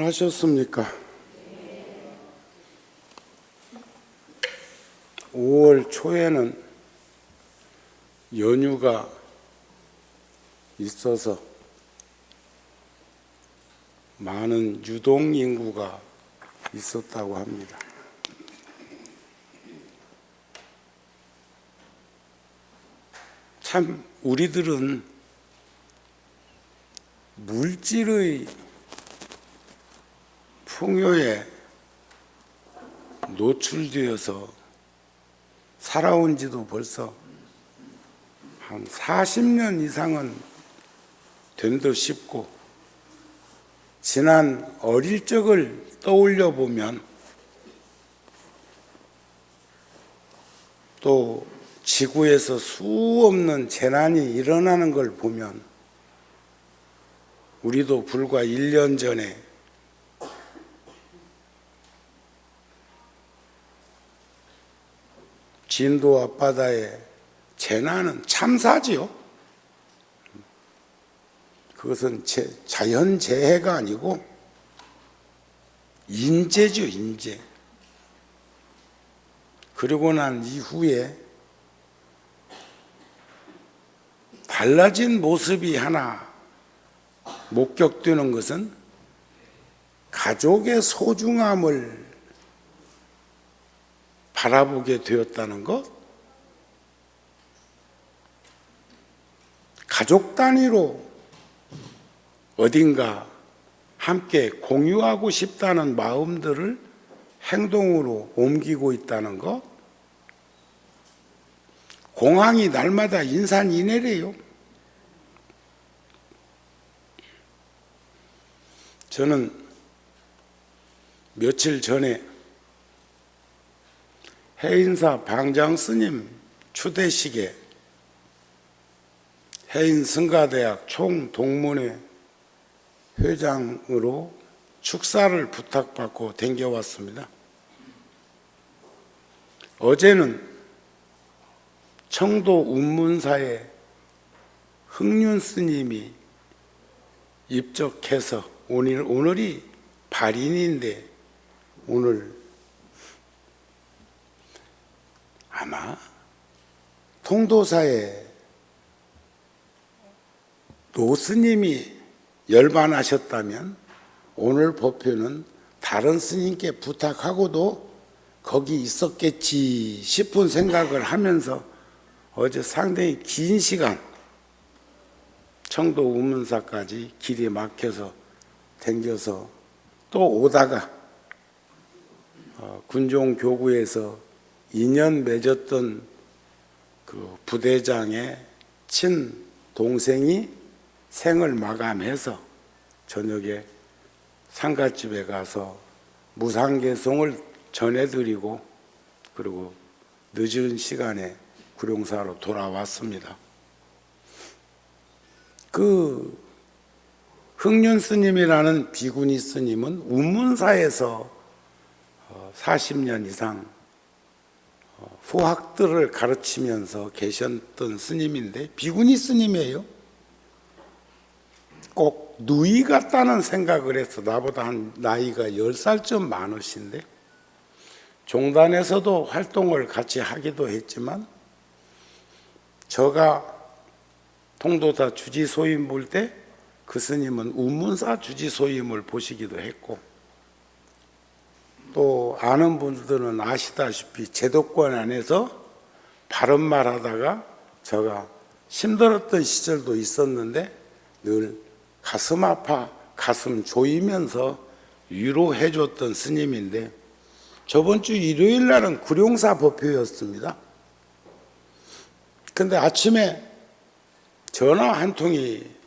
안전하셨습니까? 5월 초에는 연휴가 있어서 많은 유동 인구가 있었다고 합니다. 참 우리들은 물질의 풍요에 노출되어서 살아온 지도 벌써 한 40년 이상은 된 듯 싶고, 지난 어릴 적을 떠올려 보면 또 지구에서 수없는 재난이 일어나는 걸 보면 우리도 불과 1년 전에 진도 앞바다의 재난은 참사지요. 그것은 자연재해가 아니고 인재죠, 인재. 그러고 난 이후에 달라진 모습이 하나 목격되는 것은 가족의 소중함을 바라보게 되었다는 것, 가족 단위로 어딘가 함께 공유하고 싶다는 마음들을 행동으로 옮기고 있다는 것, 공항이 날마다 인산인해래요. 저는 며칠 전에 해인사 방장 스님 추대식에 해인 승가대학 총동문회 회장으로 축사를 부탁받고 댕겨왔습니다. 어제는 청도 운문사에 흥륜 스님이 입적해서 오늘이 발인인데, 오늘 아마 통도사에 노 스님이 열반하셨다면 오늘 법표는 다른 스님께 부탁하고도 거기 있었겠지 싶은 생각을 하면서 어제 상당히 긴 시간 청도 운문사까지 길이 막혀서 댕겨서 또 오다가 군종교구에서 인연 맺었던 그 부대장의 친동생이 생을 마감해서 저녁에 상갓집에 가서 무상개송을 전해드리고, 그리고 늦은 시간에 구룡사로 돌아왔습니다. 그 흥륜 스님이라는 비구니 스님은 운문사에서 40년 이상 후학들을 가르치면서 계셨던 스님인데 비구니 스님이에요. 꼭 누이 같다는 생각을 해서, 나보다 한 나이가 10살쯤 많으신데 종단에서도 활동을 같이 하기도 했지만, 저가 통도사 주지소임 볼 때 그 스님은 운문사 주지소임을 보시기도 했고, 또 아는 분들은 아시다시피 제도권 안에서 바른말 하다가 저가 힘들었던 시절도 있었는데 늘 가슴 아파 가슴 조이면서 위로해 줬던 스님인데, 저번 주 일요일 날은 구룡사 법회였습니다. 근데 아침에 전화 한 통이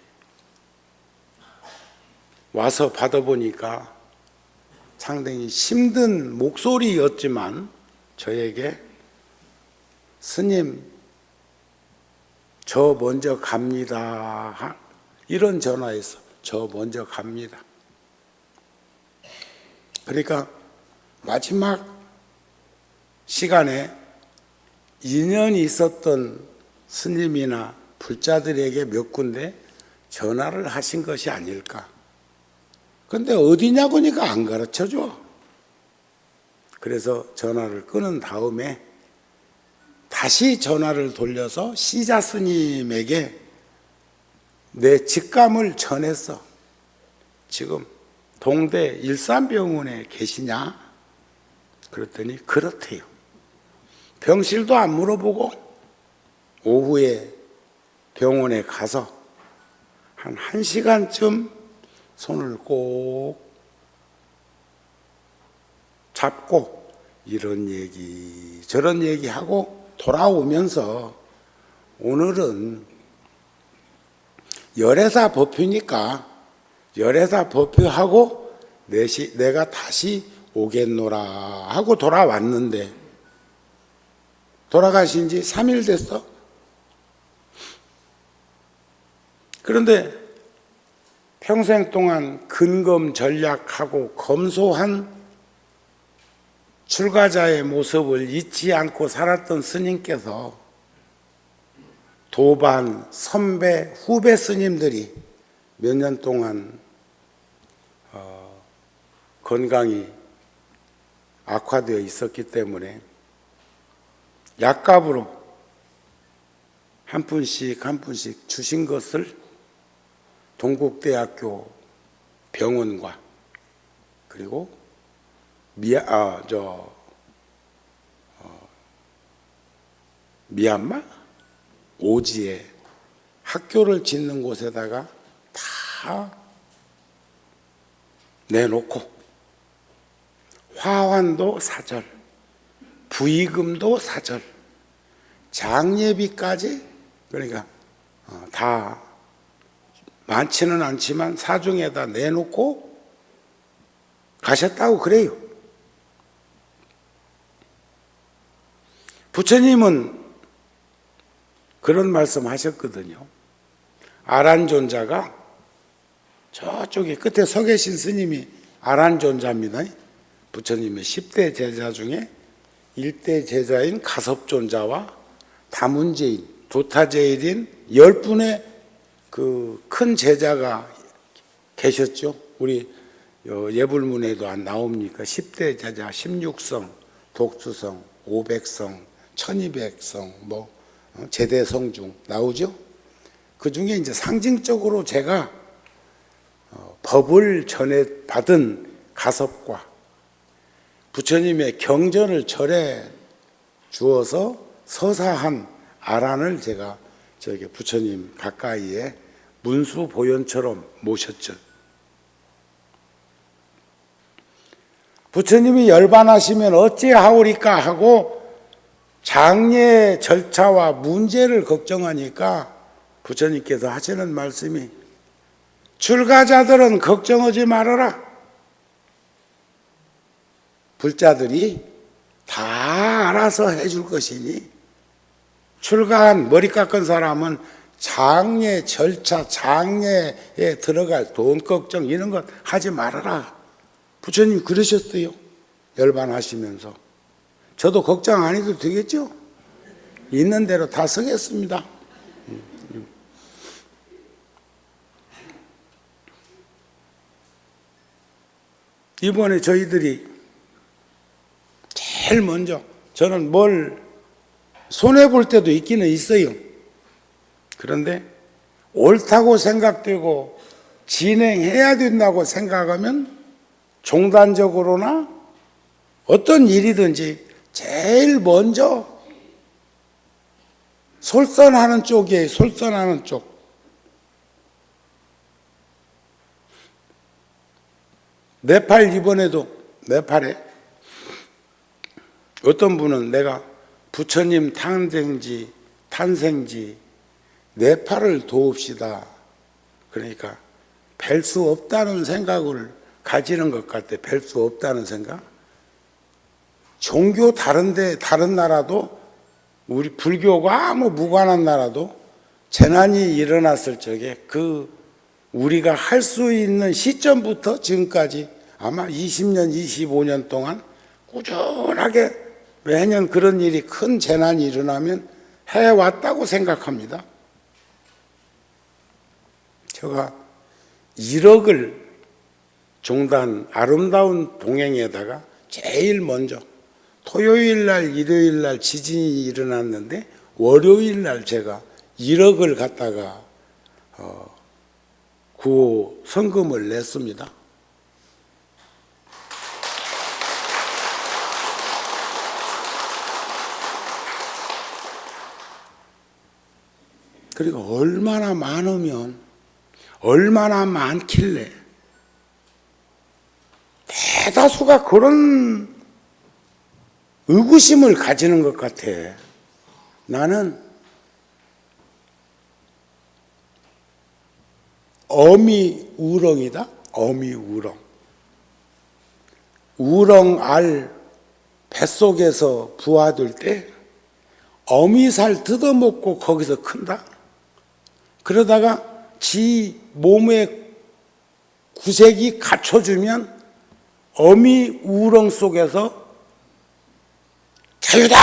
와서 받아보니까 상당히 힘든 목소리였지만 저에게 스님 저 먼저 갑니다, 이런 전화에서 저 먼저 갑니다. 그러니까 마지막 시간에 인연이 있었던 스님이나 불자들에게 몇 군데 전화를 하신 것이 아닐까. 근데 어디냐고 하니까 안 가르쳐줘. 그래서 전화를 끊은 다음에 다시 전화를 돌려서 시자 스님에게 내 직감을 전했어. 지금 동대 일산병원에 계시냐? 그랬더니 그렇대요. 병실도 안 물어보고 오후에 병원에 가서 한 1시간쯤 손을 꼭 잡고 이런 얘기 저런 얘기하고 돌아오면서 오늘은 열애사 법표니까 열애사 법표하고 내가 다시 오겠노라 하고 돌아왔는데 돌아가신 지 3일 됐어. 그런데 평생 동안 근검 전략하고 검소한 출가자의 모습을 잊지 않고 살았던 스님께서 도반, 선배, 후배 스님들이 몇 년 동안 건강이 악화되어 있었기 때문에 약값으로 한 푼씩 한 푼씩 주신 것을 동국대학교 병원과 그리고 미얀마 오지에 학교를 짓는 곳에다가 다 내놓고 화환도 사절, 부의금도 사절, 장례비까지 그러니까 다 많지는 않지만 사중에다 내놓고 가셨다고 그래요. 부처님은 그런 말씀 하셨거든요. 아란존자가 저쪽에 끝에 서 계신 스님이 아란존자입니다. 부처님의 10대 제자 중에 1대 제자인 가섭존자와 다문제인, 도타제일인 10분의 그 큰 제자가 계셨죠. 우리 예불문에도 안 나옵니까? 10대 제자, 16성, 독수성, 500성, 1200성, 제대성 중 나오죠. 그 중에 이제 상징적으로 제가 법을 전해 받은 가섭과 부처님의 경전을 절해 주어서 서사한 아란을 제가 저기 부처님 가까이에 문수 보현처럼 모셨죠. 부처님이 열반하시면 어찌하오리까 하고 장례 절차와 문제를 걱정하니까 부처님께서 하시는 말씀이 출가자들은 걱정하지 말아라. 불자들이 다 알아서 해줄 것이니 출가한 머리 깎은 사람은 장례 절차, 장례에 들어갈 돈 걱정 이런 것 하지 말아라. 부처님 그러셨어요. 열반하시면서. 저도 걱정 안 해도 되겠죠? 있는 대로 다 쓰겠습니다. 이번에 저희들이 제일 먼저 저는 뭘 손해볼 때도 있기는 있어요. 그런데 옳다고 생각되고 진행해야 된다고 생각하면 종단적으로나 어떤 일이든지 제일 먼저 솔선하는 쪽이에요. 솔선하는 쪽. 네팔 이번에도 네팔에 어떤 분은 내가 부처님 탄생지 네팔을 도웁시다. 그러니까 뵐 수 없다는 생각을 가지는 것 같아. 뵐 수 없다는 생각. 종교 다른데 다른 나라도 우리 불교가 아무 무관한 나라도 재난이 일어났을 적에 그 우리가 할 수 있는 시점부터 지금까지 아마 20년, 25년 동안 꾸준하게 매년 그런 일이 큰 재난이 일어나면 해왔다고 생각합니다. 제가 1억을 종단 아름다운 동행에다가 제일 먼저 토요일 날, 일요일 날 지진이 일어났는데 월요일 날 제가 1억을 갖다가 구호 성금을 냈습니다. 그리고 얼마나 많으면 얼마나 많길래 대다수가 그런 의구심을 가지는 것 같아. 나는 어미우렁이다. 어미우렁. 우렁알 뱃속에서 부화될 때 어미살 뜯어먹고 거기서 큰다. 그러다가 지 몸의 구색이 갖춰주면 어미우렁 속에서 자유다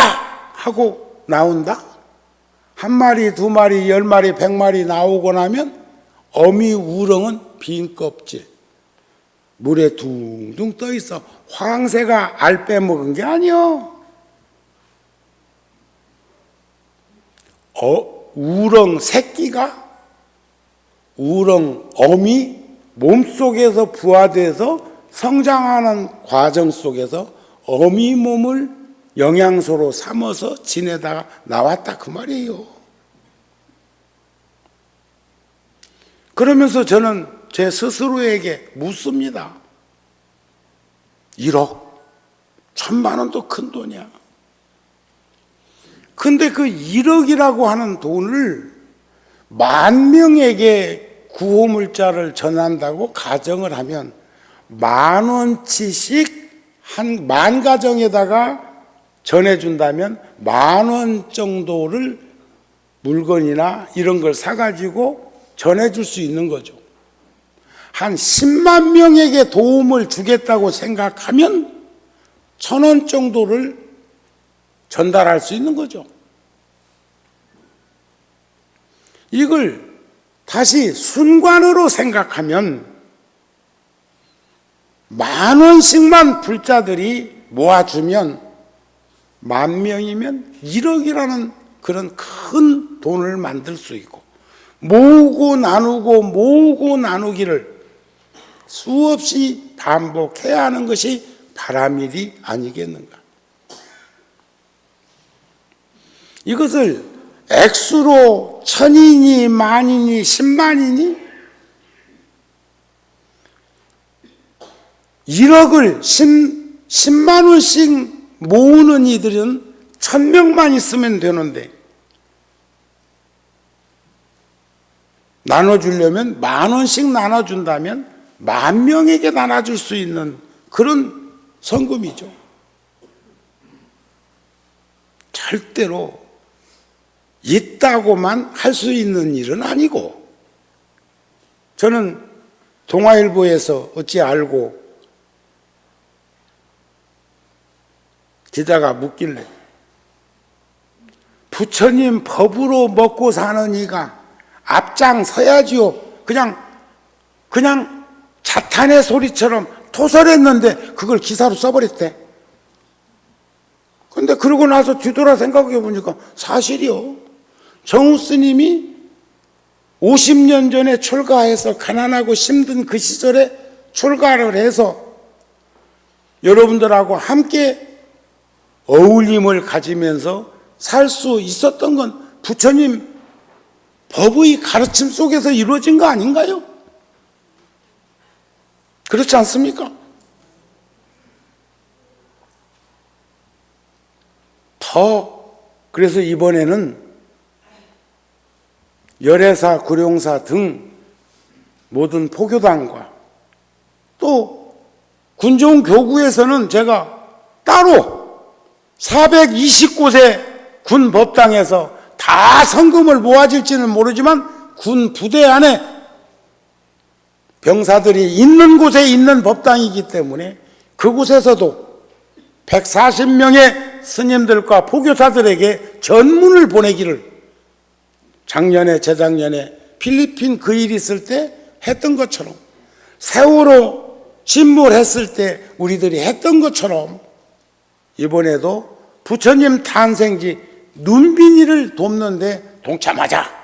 하고 나온다. 한 마리, 두 마리, 10마리, 100마리 나오고 나면 어미우렁은 빈 껍질 물에 둥둥 떠 있어. 황새가 알 빼먹은 게 아니요. 우렁 새끼가 우렁 어미 몸속에서 부화돼서 성장하는 과정 속에서 어미 몸을 영양소로 삼아서 지내다가 나왔다 그 말이에요. 그러면서 저는 제 스스로에게 묻습니다. 1억, 1,000만 원도 큰 돈이야. 근데 그 1억이라고 하는 돈을 10,000명에게 구호물자를 전한다고 가정을 하면 10,000원치씩 한 10,000가정에다가 전해준다면 10,000원 정도를 물건이나 이런 걸 사가지고 전해줄 수 있는 거죠. 한 10만 명에게 도움을 주겠다고 생각하면 1,000원 정도를 전달할 수 있는 거죠. 이걸 다시 순관으로 생각하면 10,000원씩만 불자들이 모아주면 10,000명이면 1억이라는 그런 큰 돈을 만들 수 있고, 모으고 나누고 모으고 나누기를 수없이 반복해야 하는 것이 바람일이 아니겠는가. 이것을 액수로 1,000이니 만이니 10만이니 1억을 10만 원씩 모으는 이들은 1,000명만 있으면 되는데 나눠주려면 10,000원씩 나눠준다면 10,000명에게 나눠줄 수 있는 그런 성금이죠. 절대로 있다고만 할 수 있는 일은 아니고, 저는 동아일보에서 어찌 알고 기자가 묻길래 부처님 법으로 먹고 사는 이가 앞장서야지요. 그냥 자탄의 소리처럼 토설했는데 그걸 기사로 써버렸대. 근데 그러고 나서 뒤돌아 생각해 보니까 사실이요. 정우 스님이 50년 전에 출가해서 가난하고 힘든 그 시절에 출가를 해서 여러분들하고 함께 어울림을 가지면서 살 수 있었던 건 부처님 법의 가르침 속에서 이루어진 거 아닌가요? 그렇지 않습니까? 그래서 이번에는 열애사, 구룡사 등 모든 포교단과 또 군종교구에서는 제가 따로 420곳의 군 법당에서 다 성금을 모아질지는 모르지만 군 부대 안에 병사들이 있는 곳에 있는 법당이기 때문에 그곳에서도 140명의 스님들과 포교사들에게 전문을 보내기를 작년에 재작년에 필리핀 그 일 있을 때 했던 것처럼 세월호 침몰했을 때 우리들이 했던 것처럼 이번에도 부처님 탄생지 눈빈이를 돕는데 동참하자.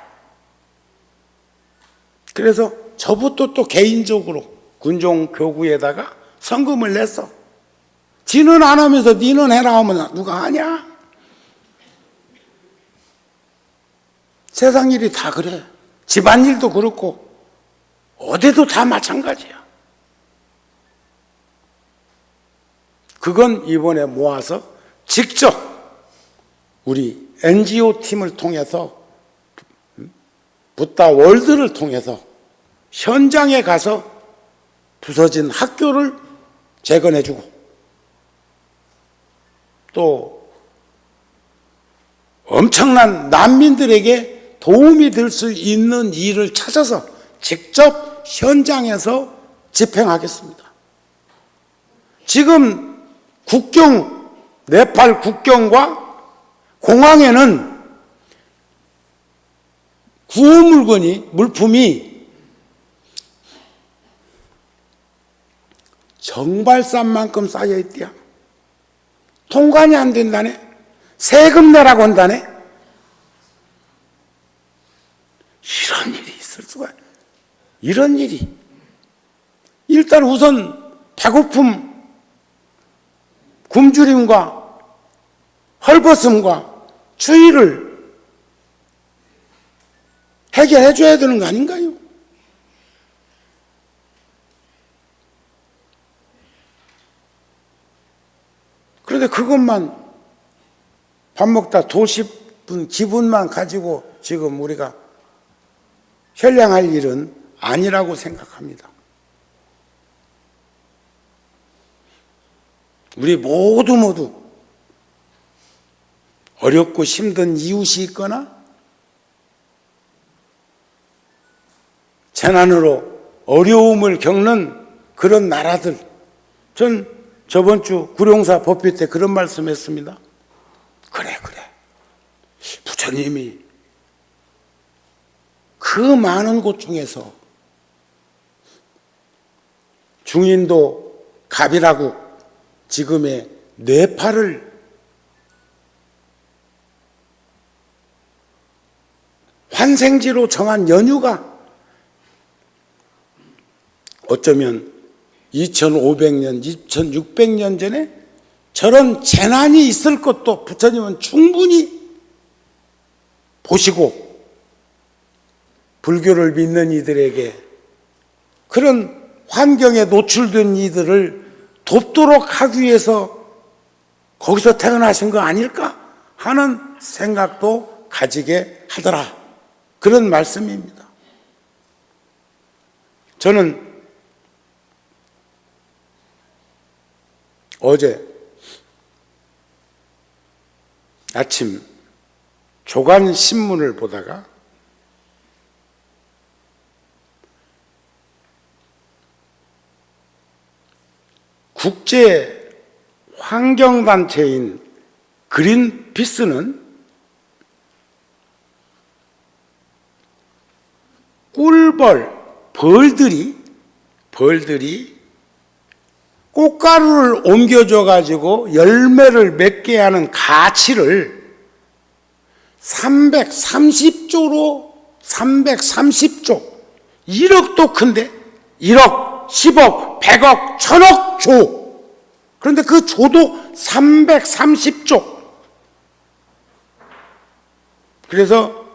그래서 저부터 또 개인적으로 군종 교구에다가 성금을 냈어. 지는 안 하면서 니는 해라 하면 누가 하냐? 세상 일이 다 그래. 집안일도 그렇고 어디도 다 마찬가지야. 그건 이번에 모아서 직접 우리 NGO 팀을 통해서 붓다 월드를 통해서 현장에 가서 부서진 학교를 재건해주고 또 엄청난 난민들에게 도움이 될 수 있는 일을 찾아서 직접 현장에서 집행하겠습니다. 지금 국경, 네팔 국경과 공항에는 구호 물품이 정발산만큼 쌓여있대요. 통관이 안 된다네. 세금 내라고 한다네. 이런 일이 있을 수가. 이런 일이. 일단 우선 배고픔, 굶주림과 헐벗음과 추위를 해결해 줘야 되는 거 아닌가요? 그런데 그것만 밥 먹다 도씹은 기분만 가지고 지금 우리가 현량할 일은 아니라고 생각합니다. 우리 모두 어렵고 힘든 이웃이 있거나 재난으로 어려움을 겪는 그런 나라들, 전 저번 주 구룡사 법회 때 그런 말씀했습니다. 그래 부처님이 그 많은 곳 중에서 중인도 갑이라국 지금의 네팔을 환생지로 정한 연유가 어쩌면 2500년, 2600년 전에 저런 재난이 있을 것도 부처님은 충분히 보시고 불교를 믿는 이들에게 그런 환경에 노출된 이들을 돕도록 하기 위해서 거기서 태어나신 거 아닐까 하는 생각도 가지게 하더라. 그런 말씀입니다. 저는 어제 아침 조간신문을 보다가 국제 환경단체인 그린피스는 벌들이 꽃가루를 옮겨줘 가지고 열매를 맺게 하는 가치를 330조 1억도 큰데 1억, 10억, 100억, 1000억 조. 그런데 그 조도 330조. 그래서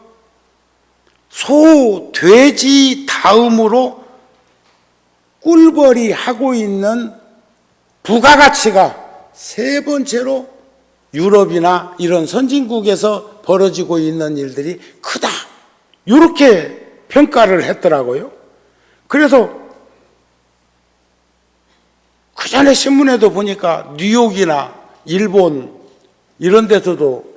소, 돼지 다음으로 꿀벌이 하고 있는 부가가치가 세 번째로 유럽이나 이런 선진국에서 벌어지고 있는 일들이 크다. 이렇게 평가를 했더라고요. 그래서 그 전에 신문에도 보니까 뉴욕이나 일본 이런 데서도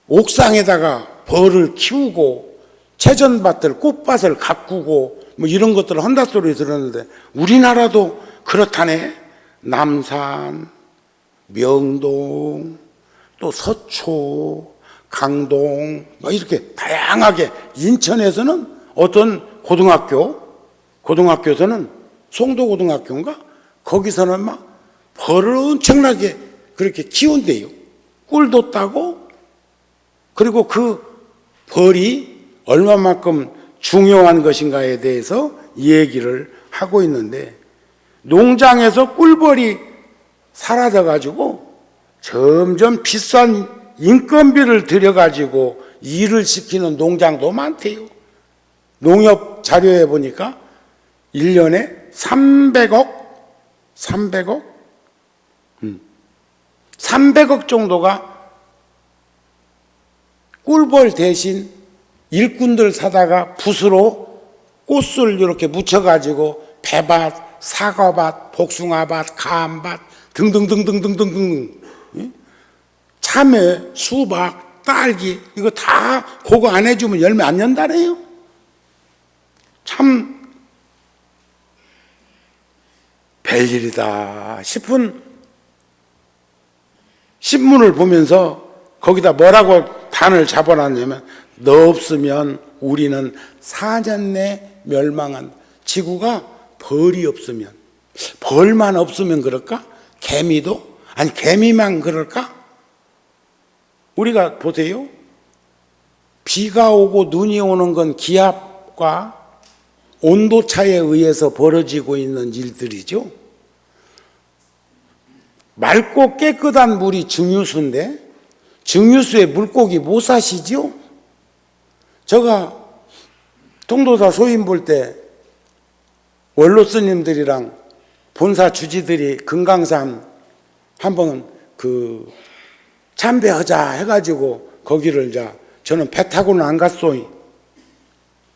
옥상에다가 벌을 키우고 채전밭들 꽃밭을 가꾸고 뭐 이런 것들을 한다 소리 들었는데 우리나라도 그렇다네. 남산, 명동, 또 서초, 강동 뭐 이렇게 다양하게 인천에서는 어떤 고등학교에서는 송도고등학교인가 거기서는 막 벌을 엄청나게 그렇게 키운대요. 꿀도 따고, 그리고 그 벌이 얼마만큼 중요한 것인가에 대해서 얘기를 하고 있는데, 농장에서 꿀벌이 사라져가지고 점점 비싼 인건비를 들여가지고 일을 시키는 농장도 많대요. 농협 자료에 보니까 1년에 300억 정도가 꿀벌 대신 일꾼들 사다가 붓으로 꽃을 이렇게 묻혀가지고 배밭, 사과밭, 복숭아밭, 감밭 등등등등등등등, 참외, 수박, 딸기 이거 다 그거 안 해주면 열매 안 연다네요. 참 별일이다 싶은 신문을 보면서 거기다 뭐라고 단을 잡아놨냐면, 너 없으면 우리는 4년 내 멸망한, 지구가 벌이 없으면, 벌만 없으면 그럴까? 개미도? 아니 개미만 그럴까? 우리가 보세요. 비가 오고 눈이 오는 건 기압과 온도차에 의해서 벌어지고 있는 일들이죠. 맑고 깨끗한 물이 증유수인데 증유수에 물고기 못 사시죠? 제가 통도사 소인 볼 때 원로 스님들이랑 본사 주지들이 금강산 한번 그 참배하자 해가지고 거기를 이제, 저는 배 타고는 안 갔어요.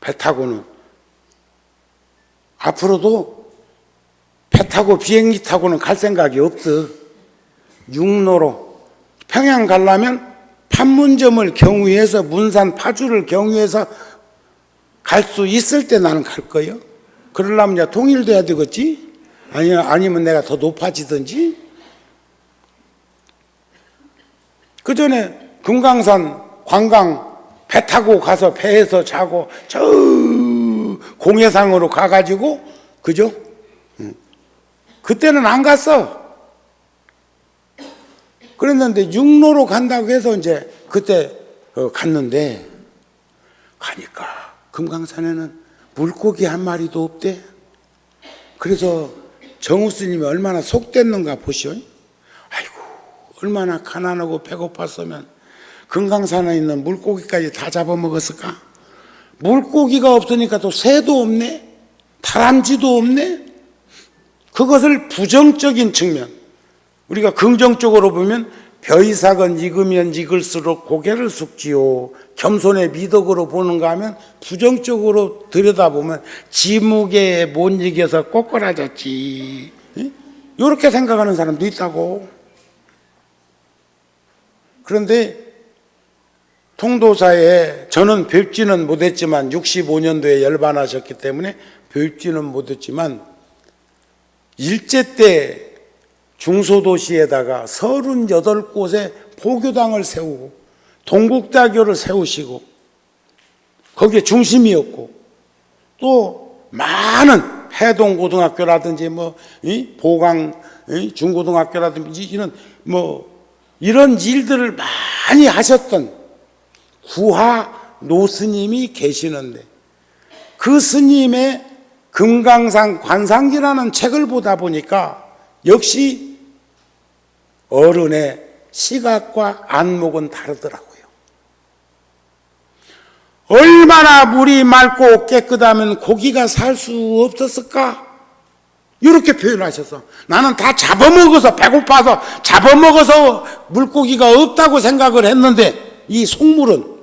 배 타고는 앞으로도 배 타고 비행기 타고는 갈 생각이 없어. 육로로 평양 가려면 판문점을 경유해서 문산 파주를 경유해서 갈 수 있을 때 나는 갈 거예요. 그러려면 이제 통일돼야 되겠지? 아니면 내가 더 높아지든지. 그 전에 금강산 관광 배 타고 가서 배에서 자고 저 공해상으로 가가지고, 그죠? 그때는 안 갔어. 그랬는데 육로로 간다고 해서 이제 그때 갔는데, 가니까 금강산에는 물고기 한 마리도 없대. 그래서 정우 스님이 얼마나 속됐는가 보시오. 아이고, 얼마나 가난하고 배고팠으면 금강산에 있는 물고기까지 다 잡아먹었을까? 물고기가 없으니까 또 새도 없네, 다람쥐도 없네. 그것을 부정적인 측면, 우리가 긍정적으로 보면 벼이삭은 익으면 익을수록 고개를 숙지요, 겸손의 미덕으로 보는가 하면, 부정적으로 들여다보면 지무개에 못 이겨서 꼬꾸라졌지, 이렇게 생각하는 사람도 있다고. 그런데 통도사에 저는 뵙지는 못했지만 65년도에 열반하셨기 때문에 뵙지는 못했지만, 일제 때 중소도시에다가 38곳에 포교당을 세우고 동국대학교를 세우시고 거기에 중심이었고, 또 많은 해동고등학교라든지 보강 중고등학교라든지 이런 일들을 많이 하셨던 구하 노스님이 계시는데, 그 스님의 금강산 관상기라는 책을 보다 보니까 역시 어른의 시각과 안목은 다르더라고요. 얼마나 물이 맑고 깨끗하면 고기가 살 수 없었을까? 이렇게 표현하셔서, 나는 다 잡아먹어서, 배고파서 잡아먹어서 물고기가 없다고 생각을 했는데, 이 속물은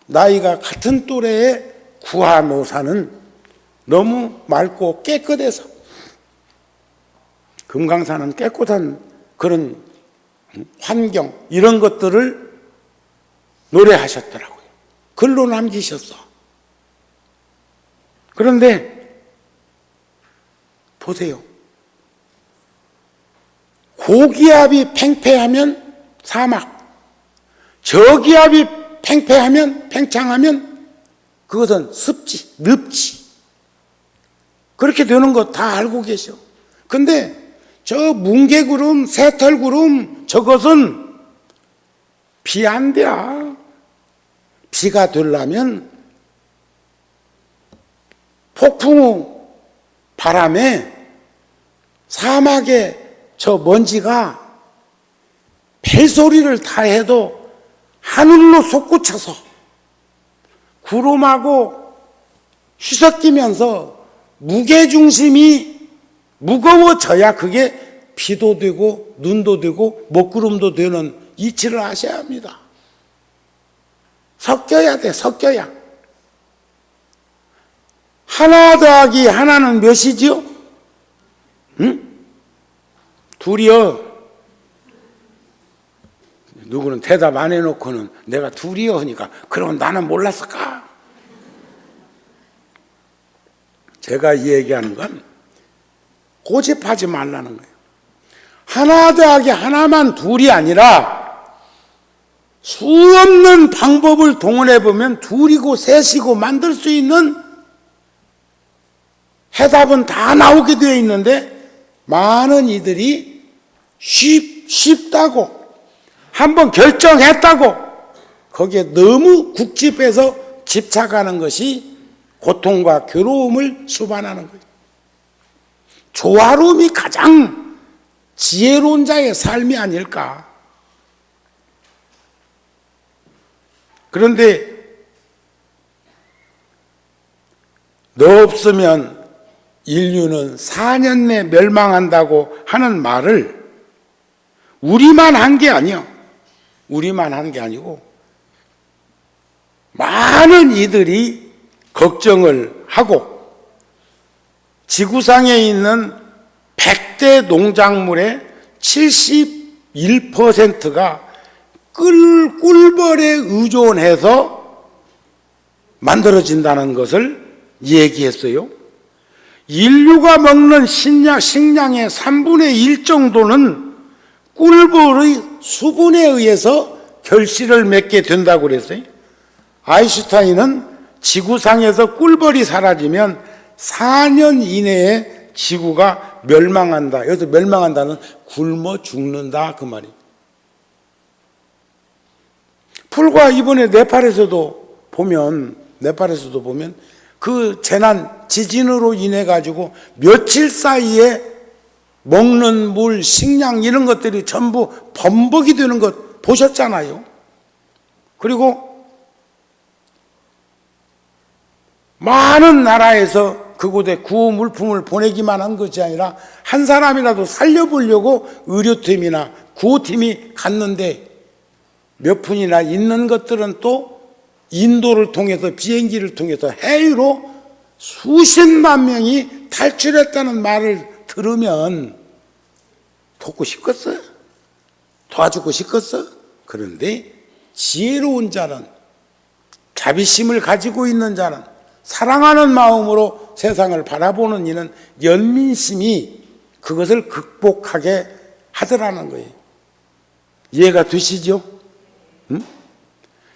나이가 같은 또래의 구하노사는 너무 맑고 깨끗해서, 금강산은 깨끗한 그런 환경, 이런 것들을 노래하셨더라고요. 글로 남기셨어. 그런데 보세요. 고기압이 팽팽하면 사막, 저기압이 팽팽하면, 팽창하면 그것은 습지, 늪지. 그렇게 되는 거 다 알고 계셔. 근데 저 뭉게구름, 새털구름 저것은 비 안 돼. 비가 되려면 폭풍 바람에 사막에 저 먼지가 벨소리를 다 해도 하늘로 솟구쳐서 구름하고 휘섞이면서 무게중심이 무거워져야 그게 비도 되고 눈도 되고 먹구름도 되는 이치를 아셔야 합니다. 섞여야 돼, 섞여야. 하나 더하기 하나는 몇이지요? 응? 둘이요. 누구는 대답 안 해놓고는 내가 둘이요 하니까 그럼 나는 몰랐을까? 제가 이 얘기하는 건 고집하지 말라는 거예요. 하나 더하기 하나만 둘이 아니라 수없는 방법을 동원해 보면 둘이고 셋이고 만들 수 있는 해답은 다 나오게 되어 있는데 많은 이들이 쉽다고 한번 결정했다고 거기에 너무 국집해서 집착하는 것이 고통과 괴로움을 수반하는 거예요. 조화로움이 가장 지혜로운 자의 삶이 아닐까. 그런데 너 없으면 인류는 4년 내 멸망한다고 하는 말을 우리만 한 게 아니야. 우리만 한 게 아니고 많은 이들이 걱정을 하고 지구상에 있는 100대 농작물의 71%가 꿀벌에 의존해서 만들어진다는 것을 얘기했어요. 인류가 먹는 식량의 3분의 1 정도는 꿀벌의 수분에 의해서 결실을 맺게 된다고 그랬어요. 아인슈타인은 지구상에서 꿀벌이 사라지면 4년 이내에 지구가 멸망한다. 여기서 멸망한다는 굶어 죽는다 그 말이에요. 불과 이번에 네팔에서도 보면 그 재난 지진으로 인해 가지고 며칠 사이에 먹는 물, 식량 이런 것들이 전부 범벅이 되는 것 보셨잖아요. 그리고 많은 나라에서 그곳에 구호 물품을 보내기만 한 것이 아니라 한 사람이라도 살려보려고 의료팀이나 구호팀이 갔는데 몇 푼이나 있는 것들은 또 인도를 통해서 비행기를 통해서 해외로 수십만 명이 탈출했다는 말을 들으면 돕고 싶겠어요? 도와주고 싶겠어? 그런데 지혜로운 자는, 자비심을 가지고 있는 자는, 사랑하는 마음으로 세상을 바라보는 이는 연민심이 그것을 극복하게 하더라는 거예요. 이해가 되시죠? 응?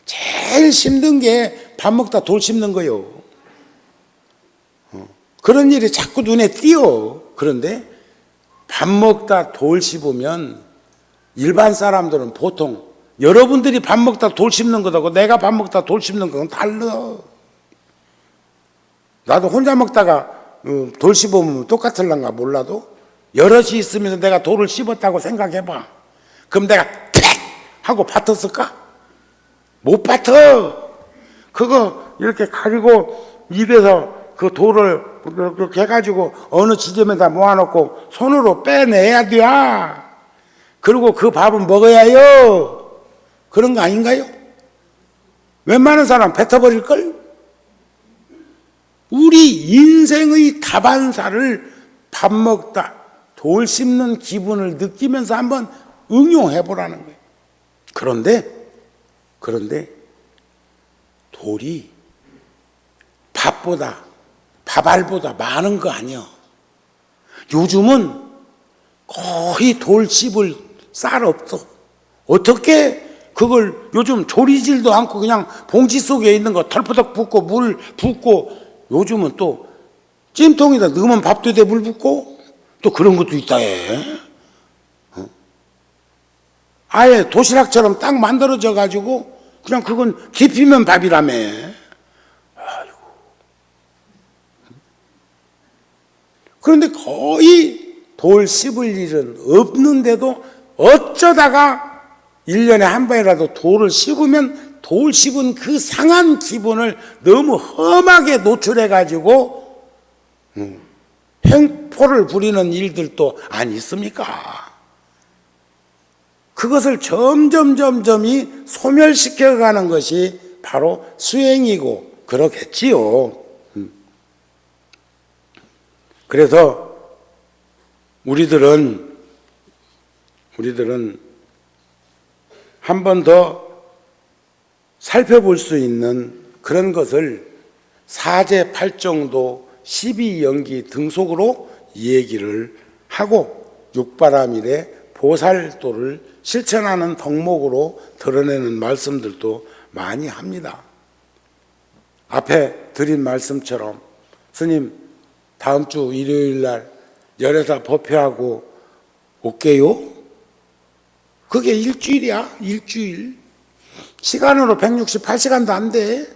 제일 힘든 게 밥 먹다 돌 씹는 거예요. 그런 일이 자꾸 눈에 띄어. 그런데 밥 먹다 돌 씹으면 일반 사람들은 보통 여러분들이 밥 먹다 돌 씹는 거하고 내가 밥 먹다 돌 씹는 거는 달라. 나도 혼자 먹다가 돌 씹으면 똑같을란가 몰라도 여럿이 있으면 내가 돌을 씹었다고 생각해봐. 그럼 내가 팩 하고 뱉었을까? 못 뱉어. 그거 이렇게 가지고 입에서 그 돌을 그렇게 해가지고 어느 지점에다 모아놓고 손으로 빼내야 돼. 그리고 그 밥은 먹어야요. 그런 거 아닌가요? 웬만한 사람 뱉어버릴걸? 우리 인생의 다반사를 밥 먹다 돌 씹는 기분을 느끼면서 한번 응용해보라는 거예요. 그런데 돌이 밥알보다 많은 거 아니야. 요즘은 거의 돌 씹을 쌀 없어. 어떻게 그걸 요즘 조리질도 않고 그냥 봉지 속에 있는 거 털푸덕 붓고 물 붓고, 요즘은 또 찜통에다 넣으면 밥도 돼, 물 붓고. 또 그런 것도 있다 해. 아예 도시락처럼 딱 만들어져 가지고 그냥 그건 깊이면 밥이라며. 아이고. 그런데 거의 돌 씹을 일은 없는데도 어쩌다가 1년에 한 번이라도 돌을 씹으면 돌 씹은 그 상한 기분을 너무 험하게 노출해 가지고 횡포를 부리는 일들도 안 있습니까? 그것을 점점점점이 소멸시켜가는 것이 바로 수행이고 그렇겠지요. 그래서 우리들은 한 번 더 살펴볼 수 있는 그런 것을 사제 8정도 12연기 등속으로 얘기를 하고 육바라밀의 보살도를 실천하는 덕목으로 드러내는 말씀들도 많이 합니다. 앞에 드린 말씀처럼 스님 다음 주 일요일 날 열애사 법회하고 올게요. 그게 일주일이야. 일주일. 시간으로 168시간도 안 돼.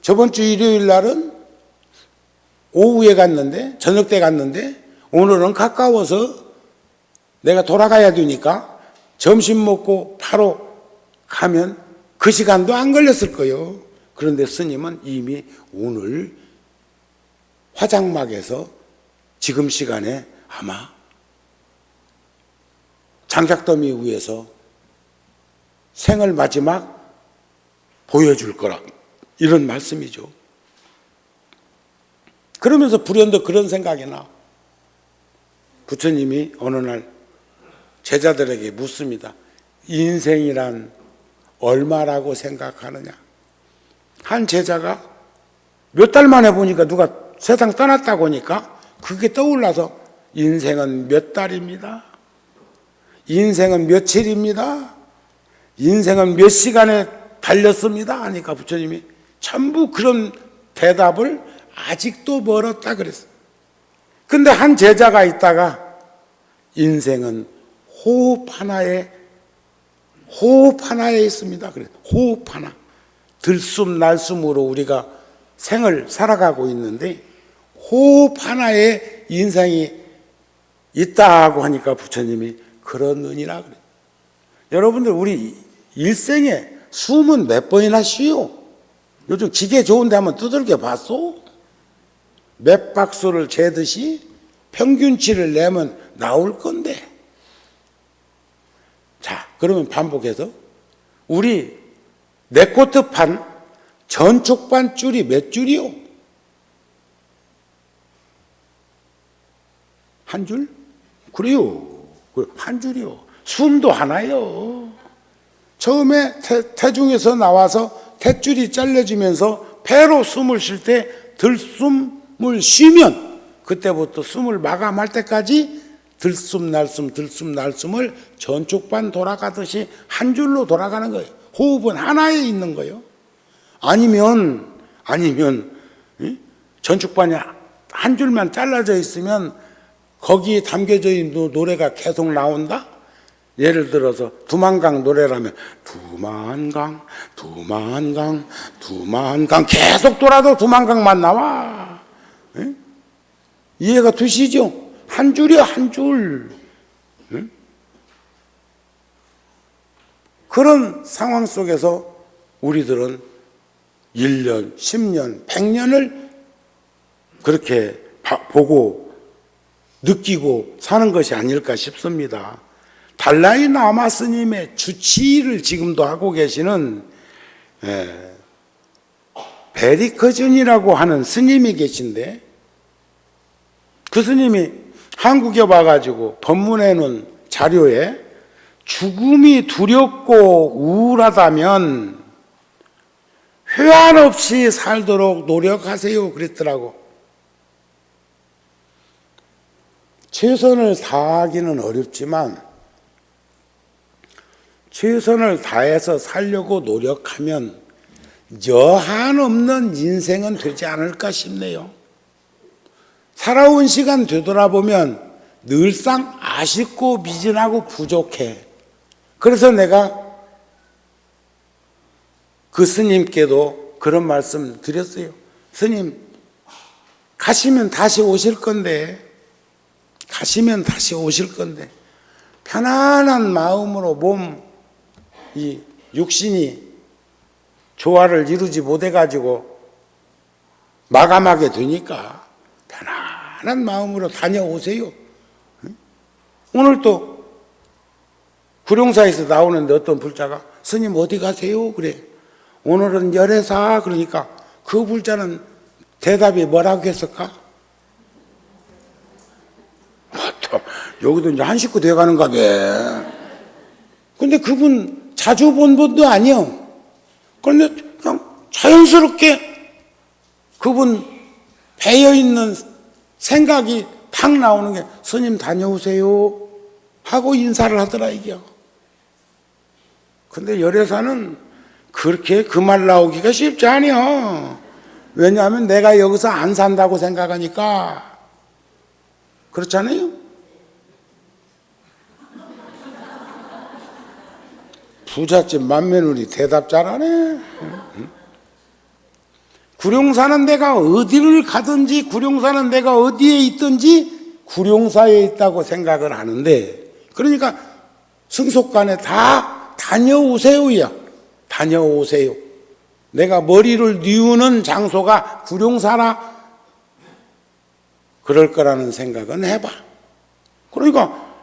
저번 주 일요일 날은 오후에 갔는데 저녁 때 갔는데 오늘은 가까워서 내가 돌아가야 되니까 점심 먹고 바로 가면 그 시간도 안 걸렸을 거예요. 그런데 스님은 이미 오늘 화장막에서 지금 시간에 아마 장작더미 위에서 생을 마지막 보여줄 거라 이런 말씀이죠. 그러면서 불현듯 그런 생각이 나. 부처님이 어느 날 제자들에게 묻습니다. 인생이란 얼마라고 생각하느냐? 한 제자가 몇 달 만에 보니까 누가 세상 떠났다고 하니까 그게 떠올라서 인생은 몇 달입니다. 인생은 며칠입니다. 인생은 몇 시간에 달렸습니다. 하니까 부처님이 전부 그런 대답을 아직도 멀었다 그랬어요. 근데 한 제자가 있다가 인생은 호흡 하나에 있습니다. 그래. 호흡 하나. 들숨 날숨으로 우리가 생을 살아가고 있는데 호흡 하나에 인생이 있다고 하니까 부처님이 그러느니라 그래. 여러분들 우리 일생에 숨은 몇 번이나 쉬요? 요즘 기계 좋은데 한번 두들겨 봤어? 몇 박수를 재듯이 평균치를 내면 나올 건데. 자, 그러면 반복해서 우리 네코트판 전촉반 줄이 몇 줄이요? 한 줄? 그래요. 한 줄이요. 숨도 하나요. 처음에 태중에서 나와서 탯줄이 잘려지면서 배로 숨을 쉴 때 들숨을 쉬면 그때부터 숨을 마감할 때까지 들숨 날숨을 전촉반 돌아가듯이 한 줄로 돌아가는 거예요. 호흡은 하나에 있는 거예요. 아니면 전축반이 한 줄만 잘라져 있으면 거기에 담겨져 있는 노래가 계속 나온다? 예를 들어서 두만강 노래라면 두만강 계속 돌아도 두만강만 나와. 에? 이해가 되시죠? 한 줄이야, 한 줄. 에? 그런 상황 속에서 우리들은 1년, 10년, 100년을 그렇게 보고 느끼고 사는 것이 아닐까 싶습니다. 달라이 라마 스님의 주치의를 지금도 하고 계시는 베리커준이라고 하는 스님이 계신데 그 스님이 한국에 와가지고 법문해놓은 자료에 죽음이 두렵고 우울하다면 회한 없이 살도록 노력하세요 그랬더라고. 최선을 다하기는 어렵지만 최선을 다해서 살려고 노력하면 여한 없는 인생은 되지 않을까 싶네요. 살아온 시간 되돌아보면 늘상 아쉽고 미진하고 부족해. 그래서 내가 그 스님께도 그런 말씀 드렸어요. 스님, 가시면 다시 오실 건데, 편안한 마음으로 이 육신이 조화를 이루지 못해가지고 마감하게 되니까 편안한 마음으로 다녀오세요. 오늘 또 구룡사에서 나오는데 어떤 불자가 스님 어디 가세요? 그래. 오늘은 열애사. 그러니까 그 불자는 대답이 뭐라고 했을까? 여기도 이제 한 식구 돼가는가 봐. 근데 그분 자주 본 분도 아니요. 그런데 그냥 자연스럽게 그분 배어있는 생각이 팍 나오는 게 스님 다녀오세요 하고 인사를 하더라 이게요. 근데 열애사는 그렇게 그 말 나오기가 쉽지 않아요. 왜냐하면 내가 여기서 안 산다고 생각하니까. 그렇잖아요? 부잣집 맏며느리 대답 잘하네. 구룡사는 내가 어디를 가든지, 구룡사는 내가 어디에 있든지 구룡사에 있다고 생각을 하는데, 그러니까 승속간에 다 다녀오세요야. 다녀오세요. 내가 머리를 뉘우는 장소가 구룡사라 그럴 거라는 생각은 해봐. 그러니까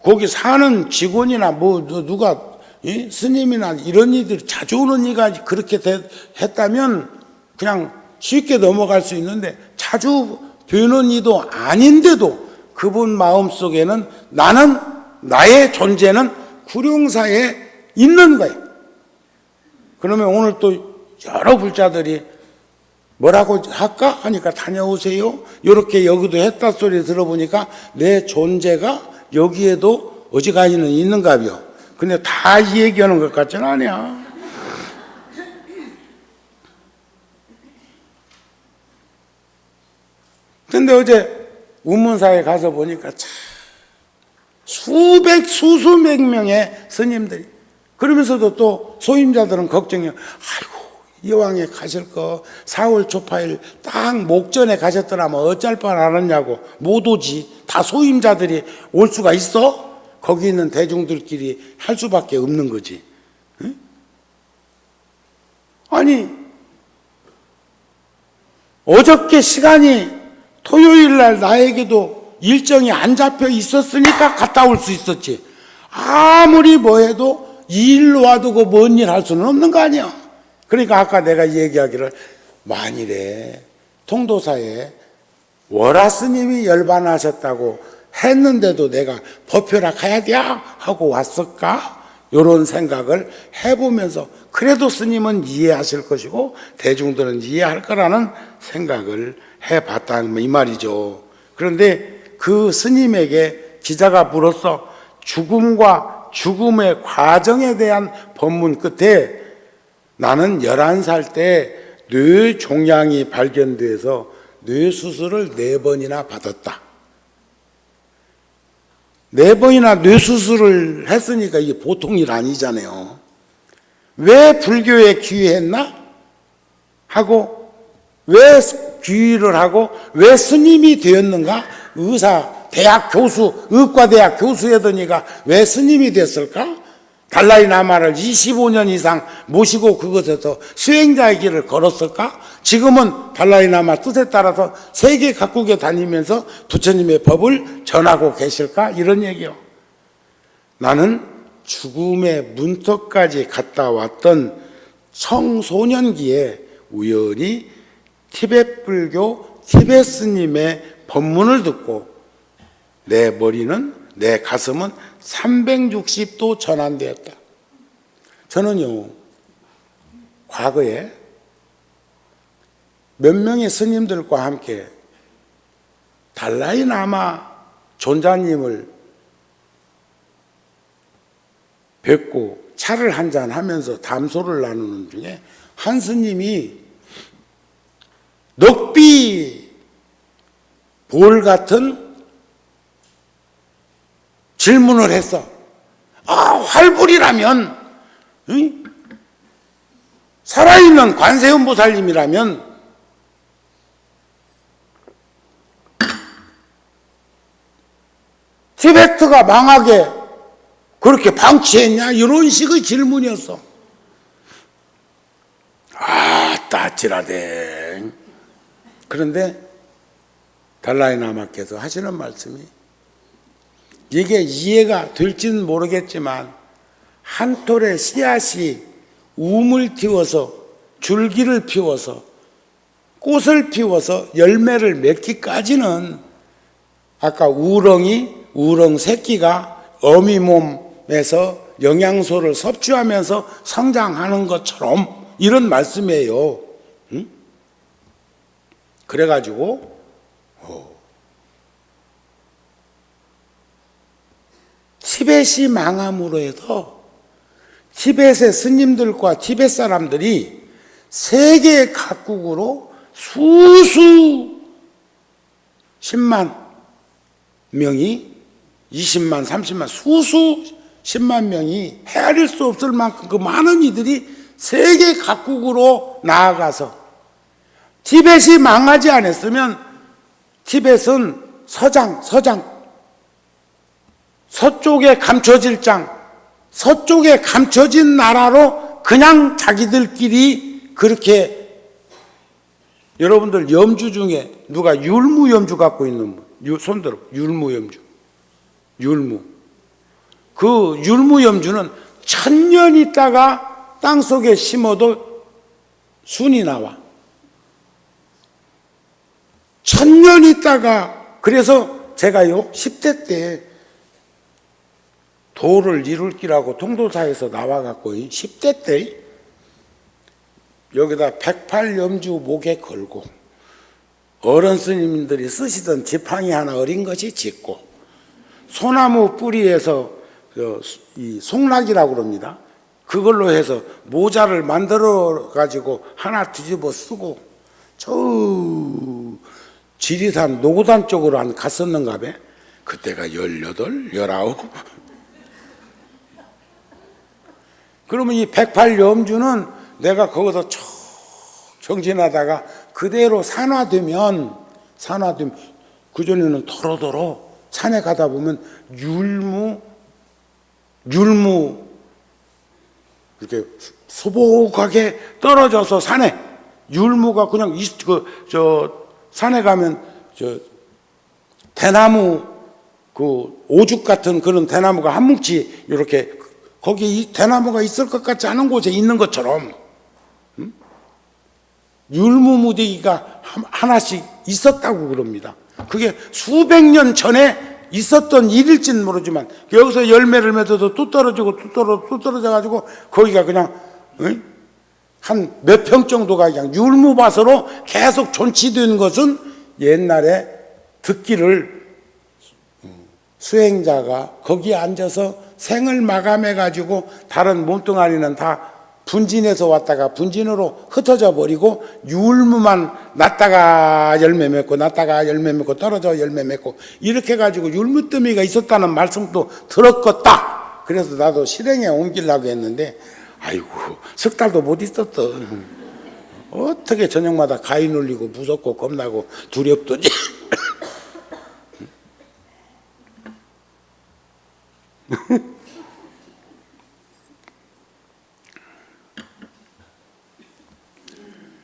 거기 사는 직원이나 누가 스님이나 이런 이들이 자주 오는 이가 그렇게 했다면 그냥 쉽게 넘어갈 수 있는데, 자주 뵈는 이도 아닌데도 그분 마음속에는 나의 존재는 구룡사에 있는 거예요. 그러면 오늘 또 여러 불자들이 뭐라고 할까? 하니까 다녀오세요. 이렇게 여기도 했다 소리 들어보니까 내 존재가 여기에도 어지간히는 있는가벼. 근데 다 이 얘기하는 것 같지는 않냐. 근데 어제 운문사에 가서 보니까 참 수수백 명의 스님들이, 그러면서도 또 소임자들은 걱정이요. 아이고, 이왕에 가실 거 4월 초파일 딱 목전에 가셨더라면 어쩔 뻔 알았냐고. 못 오지. 다 소임자들이 올 수가 있어? 거기 있는 대중들끼리 할 수밖에 없는 거지. 응? 아니, 어저께 시간이 토요일 날 나에게도 일정이 안 잡혀 있었으니까 갔다 올 수 있었지. 아무리 뭐 해도 이 일로 와두고 뭔 일 할 수는 없는 거 아니야. 그러니까 아까 내가 얘기하기를, 만일에 통도사에 월화 스님이 열반하셨다고 했는데도 내가 법회라 가야 돼 하고 왔을까? 이런 생각을 해보면서 그래도 스님은 이해하실 것이고 대중들은 이해할 거라는 생각을 해봤다 이 말이죠. 그런데 그 스님에게 기자가 물었어. 죽음과 죽음의 과정에 대한 법문 끝에 나는 11살 때 뇌종양이 발견돼서 뇌수술을 4번이나 받았다. 4번이나 뇌수술을 했으니까 이게 보통 일 아니잖아요. 왜 불교에 귀했나? 하고, 왜 귀의를 하고, 왜 스님이 되었는가? 대학 교수, 의과대학 교수였더니가 왜 스님이 됐을까? 달라이 라마를 25년 이상 모시고 그것에서 수행자의 길을 걸었을까? 지금은 달라이 라마 뜻에 따라서 세계 각국에 다니면서 부처님의 법을 전하고 계실까? 이런 얘기요. 나는 죽음의 문턱까지 갔다 왔던 청소년기에 우연히 티베트 불교 티베트 스님의 법문을 듣고 내 머리는, 내 가슴은 360도 전환되었다. 저는요, 과거에 몇 명의 스님들과 함께 달라이 라마 존자님을 뵙고 차를 한잔 하면서 담소를 나누는 중에 한 스님이 넉비 돌 같은 질문을 했어. 활불이라면, 응? 살아있는 관세음보살님이라면 티베트가 망하게 그렇게 방치했냐? 이런 식의 질문이었어. 따지라대. 그런데 달라이라마께서 하시는 말씀이, 이게 이해가 될지는 모르겠지만 한 톨의 씨앗이 움을 틔워서 줄기를 피워서 꽃을 피워서 열매를 맺기까지는 아까 우렁 새끼가 어미 몸에서 영양소를 섭취하면서 성장하는 것처럼 이런 말씀이에요. 응? 그래가지고 티벳이 망함으로 해서 티벳의 스님들과 티벳 사람들이 세계 각국으로 수수 10만 명이 20만 30만 수수 10만 명이 헤아릴 수 없을 만큼 그 많은 이들이 세계 각국으로 나아가서, 티벳이 망하지 않았으면 티벳은 서쪽에 감춰질 서쪽에 감춰진 나라로 그냥 자기들끼리 그렇게, 여러분들 염주 중에 누가 율무 염주 갖고 있는 분, 손들어. 율무 염주. 그 율무 염주는 1000년 있다가 땅속에 심어도 순이 나와. 1000년 있다가, 그래서 제가요 10대 때 도를 이룰 기라고 통도사에서 나와갖고 10대 때 여기다 108염주 목에 걸고 어른 스님들이 쓰시던 지팡이 하나 어린 것이 짓고, 소나무 뿌리에서 이 송락이라고 그럽니다. 그걸로 해서 모자를 만들어 가지고 하나 뒤집어 쓰고 저 지리산 노고단 쪽으로 갔었는가 봐. 그때가 18, 19. 그러면 이 108염주는 내가 거기서 쭉 정진하다가 그대로 산화되면 그전에는 도로도로 산에 가다 보면 율무 이렇게 소복하게 떨어져서 산에, 율무가 그냥 산에 가면 대나무 그 오죽 같은 그런 대나무가 한 뭉치 이렇게 거기 이 대나무가 있을 것 같지 않은 곳에 있는 것처럼 율무 무더기가 하나씩 있었다고 그럽니다. 그게 수백 년 전에 있었던 일일지는 모르지만 여기서 열매를 맺어도 또 떨어지고 또 떨어져 가지고 거기가 그냥 한 몇 평 정도가 그냥 율무밭으로 계속 존치된 것은 옛날에 듣기를 수행자가 거기에 앉아서 생을 마감해 가지고 다른 몸뚱아리는 다 분진에서 왔다가 분진으로 흩어져 버리고 율무만 났다가 열매 맺고 났다가 열매 맺고 떨어져 열매 맺고 이렇게 가지고 율무더미가 있었다는 말씀도 들었겠다. 그래서 나도 실행에 옮기려고 했는데 아이고 석 달도 못 있었어. 어떻게 저녁마다 가위 눌리고 무섭고 겁나고 두렵더니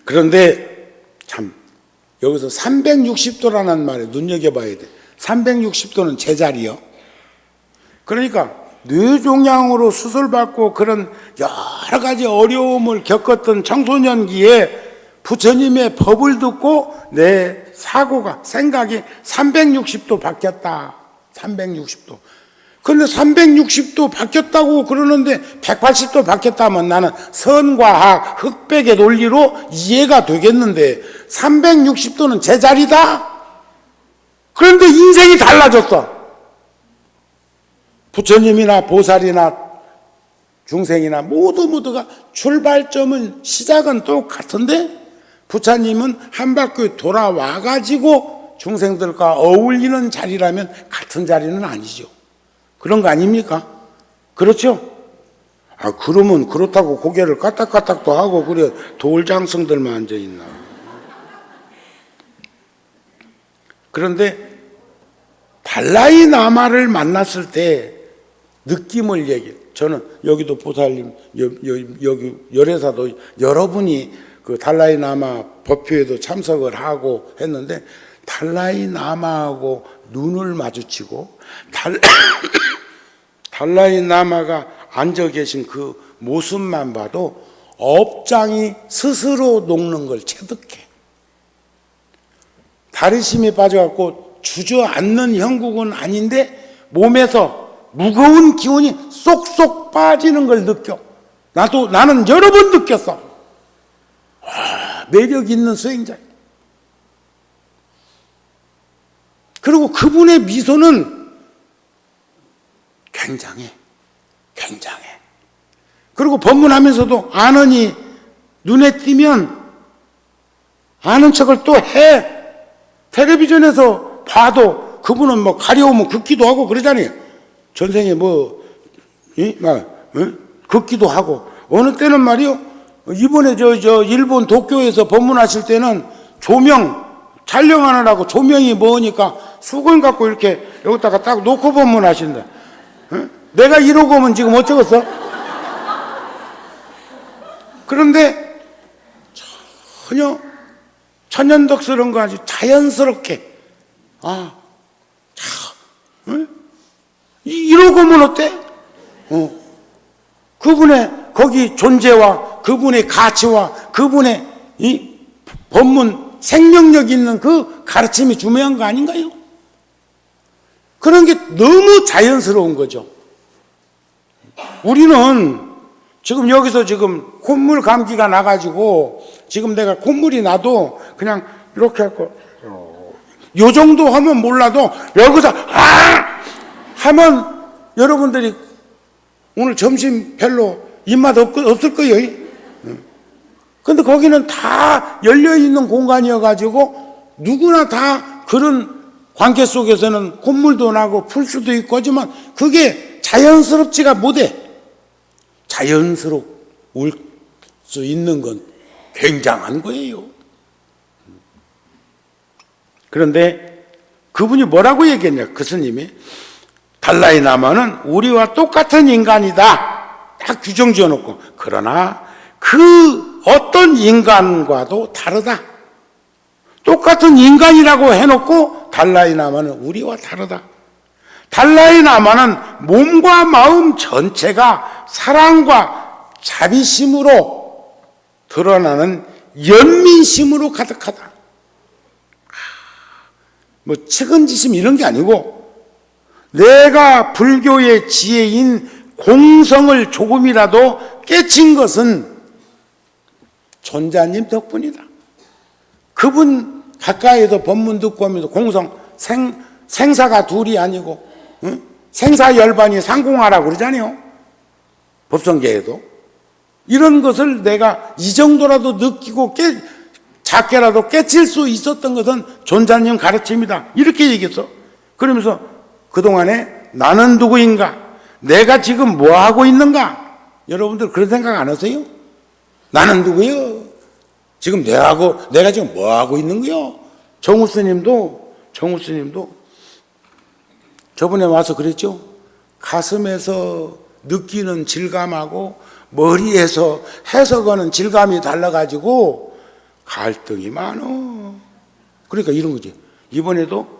그런데 참 여기서 360도라는 말에 눈여겨봐야 돼. 360도는 제자리요. 그러니까 뇌종양으로 수술받고 그런 여러 가지 어려움을 겪었던 청소년기에 부처님의 법을 듣고 내 생각이 360도 바뀌었다. 360도. 그런데 360도 바뀌었다고 그러는데 180도 바뀌었다면 나는 선과학, 흑백의 논리로 이해가 되겠는데 360도는 제자리다? 그런데 인생이 달라졌어. 부처님이나 보살이나 중생이나 모두가 시작은 똑같은데 부처님은 한 바퀴 돌아와가지고 중생들과 어울리는 자리라면 같은 자리는 아니죠. 그런 거 아닙니까? 그렇죠? 그러면 그렇다고 고개를 까딱까딱도 하고 그래 돌장성들만 앉아있나. 그런데 달라이 라마를 만났을 때 느낌을 저는 여기도 보살님, 여기 열애사도 여러분이 그 달라이 라마 법회에도 참석을 하고 했는데 달라이 라마하고 눈을 마주치고 달라이 라마가 앉아 계신 그 모습만 봐도 업장이 스스로 녹는 걸 체득해. 다리심에 빠져갖고 주저앉는 형국은 아닌데 몸에서 무거운 기운이 쏙쏙 빠지는 걸 느껴. 나는 여러 번 느꼈어. 매력 있는 수행자. 그리고 그분의 미소는 굉장해. 그리고 법문하면서도 아느니 눈에 띄면 아는 척을 또 해. 텔레비전에서 봐도 그분은 뭐 가려우면 긋기도 하고 그러잖아요. 전생에 긋기도 하고. 어느 때는 말이요. 이번에 일본 도쿄에서 법문하실 때는 촬영하느라고 조명이 뭐니까 수건 갖고 이렇게 여기다가 딱 놓고 법문하신다. 내가 이러고 오면 지금 어쩌겠어? 그런데 전혀 천연덕스러운 거 아주 자연스럽게 이러고 오면 어때? 그분의 거기 존재와 그분의 가치와 그분의 이 법문 생명력 있는 그 가르침이 중요한 거 아닌가요? 그런 게 너무 자연스러운 거죠. 우리는 지금 여기서 지금 콧물 감기가 나가지고 지금 내가 콧물이 나도 그냥 이렇게 하고 요 정도 하면 몰라도 여기서 하면 여러분들이 오늘 점심 별로 입맛 없을 거예요. 근데 거기는 다 열려있는 공간이어가지고 누구나 다 그런 관계 속에서는 콧물도 나고 풀 수도 있고 하지만 그게 자연스럽지가 못해. 자연스러울 수 있는 건 굉장한 거예요. 그런데 그분이 뭐라고 얘기했냐? 그 스님이 달라이 라마는 우리와 똑같은 인간이다. 딱 규정 지어놓고 그러나 그 어떤 인간과도 다르다. 똑같은 인간이라고 해놓고 달라이 라마는 우리와 다르다. 달라이 라마는 몸과 마음 전체가 사랑과 자비심으로 드러나는 연민심으로 가득하다. 뭐 측은지심 이런 게 아니고 내가 불교의 지혜인 공성을 조금이라도 깨친 것은 존자님 덕분이다. 그분 가까이에도 법문 듣고 하면서 공성 생사가 둘이 아니고 생사열반이 상공하라고 그러잖아요. 법성계에도 이런 것을 내가 이 정도라도 느끼고 작게라도 깨칠 수 있었던 것은 존자님 가르침이다. 이렇게 얘기했어. 그러면서 그동안에 나는 누구인가? 내가 지금 뭐 하고 있는가? 여러분들 그런 생각 안 하세요? 나는 누구요? 지금 내가 지금 뭐 하고 있는 거요? 정우 스님도 저번에 와서 그랬죠? 가슴에서 느끼는 질감하고 머리에서 해석하는 질감이 달라가지고 갈등이 많어. 그러니까 이런 거지. 이번에도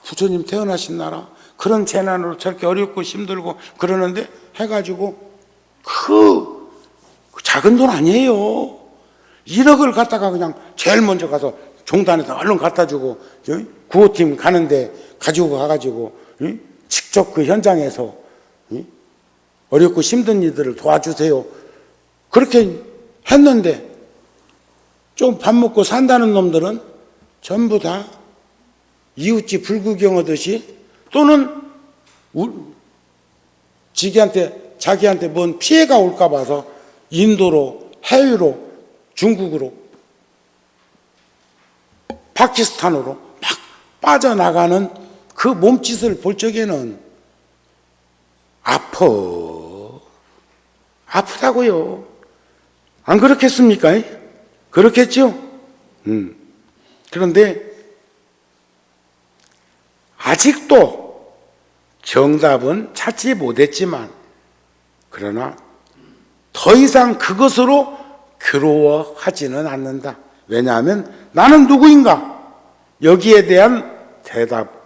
부처님 태어나신 나라 그런 재난으로 저렇게 어렵고 힘들고 그러는데 해가지고 그 작은 돈 아니에요. 1억을 갖다가 그냥 제일 먼저 가서 종단에다 얼른 갖다 주고 구호팀 가는데 가지고 가가지고 직접 그 현장에서 어렵고 힘든 이들을 도와주세요. 그렇게 했는데 좀 밥 먹고 산다는 놈들은 전부 다 이웃집 불구경하듯이 또는 자기한테 뭔 피해가 올까 봐서 인도로 해외로 중국으로 파키스탄으로 막 빠져나가는 그 몸짓을 볼 적에는 아프다고요. 안 그렇겠습니까? 그렇겠죠? 그런데 아직도 정답은 찾지 못했지만, 그러나 더 이상 그것으로 괴로워하지는 않는다. 왜냐하면 나는 누구인가? 여기에 대한